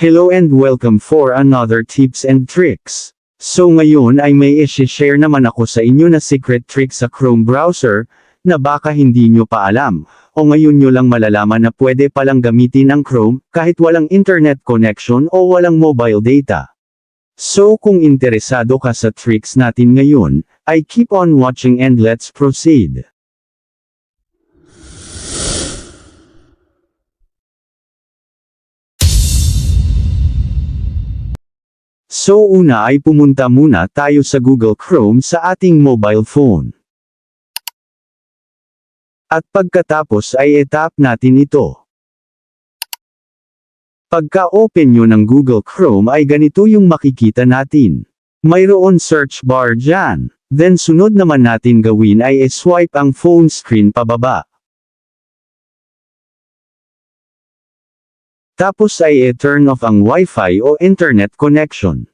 Hello and welcome for another tips and tricks. So ngayon ay may i-share naman ako sa inyo na secret trick sa Chrome browser, na baka hindi nyo pa alam, o ngayon nyo lang malalaman na pwede palang gamitin ang Chrome, kahit walang internet connection o walang mobile data. So kung interesado ka sa tricks natin ngayon, ay keep on watching and let's proceed. So una ay pumunta muna tayo sa Google Chrome sa ating mobile phone. At pagkatapos ay i-tap natin ito. Pagka-open nyo ng Google Chrome ay ganito yung makikita natin. Mayroon search bar dyan. Then sunod naman natin gawin ay i-swipe ang phone screen pababa. Tapos ay i-turn off ang Wi-Fi o internet connection.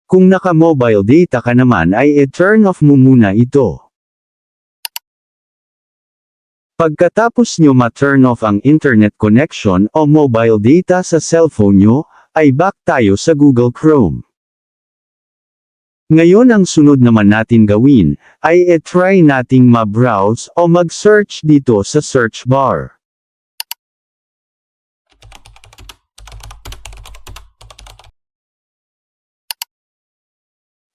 Kung naka-mobile data ka naman ay i-turn off mo muna ito. Pagkatapos nyo ma-turn off ang internet connection o mobile data sa cellphone nyo, ay back tayo sa Google Chrome. Ngayon ang sunod naman natin gawin, ay i-try nating ma-browse o mag-search dito sa search bar.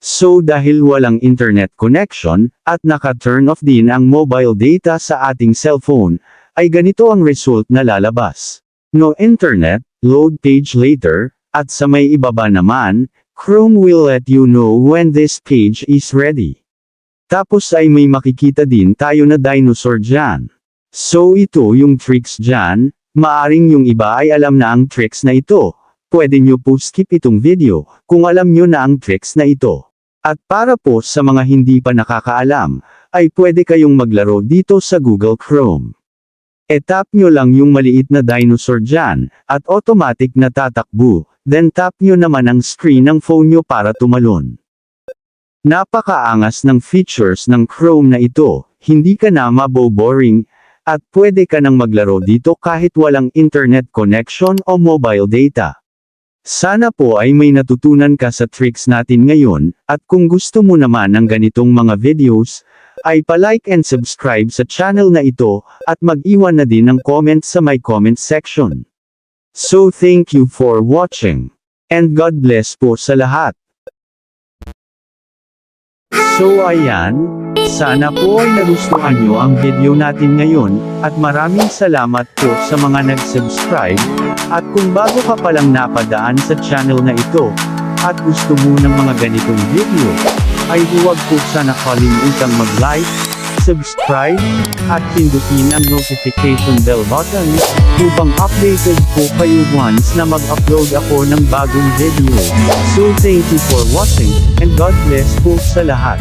So dahil walang internet connection, at naka-turn off din ang mobile data sa ating cellphone, ay ganito ang result na lalabas. No internet, load page later, at sa may ibaba naman, Chrome will let you know when this page is ready. Tapos ay may makikita din tayo na dinosaur dyan. So ito yung tricks dyan, maaring yung iba ay alam na ang tricks na ito. Pwede nyo po skip itong video, kung alam nyo na ang tricks na ito. At para po sa mga hindi pa nakakaalam, ay pwede kayong maglaro dito sa Google Chrome. E-tap nyo lang yung maliit na dinosaur dyan, at automatic na tatakbo, then tap nyo naman ang screen ng phone nyo para tumalon. Napakaangas ng features ng Chrome na ito, hindi ka na maboboring, at pwede ka nang maglaro dito kahit walang internet connection o mobile data. Sana po ay may natutunan ka sa tricks natin ngayon, at kung gusto mo naman ng ganitong mga videos, ay pa-like and subscribe sa channel na ito, at mag-iwan na din ng comment sa my comment section. So thank you for watching. And God bless po sa lahat. So ayan, sana po ay nagustuhan nyo ang video natin ngayon, at maraming salamat po sa mga nag-subscribe, at kung bago ka palang napadaan sa channel na ito, at gusto mo ng mga ganitong video, ay huwag po sana kalimutang mag-like, subscribe, at pindutin ang notification bell button, upang updated po kayo once na mag-upload ako ng bagong video. So thank you for watching, and God bless po sa lahat.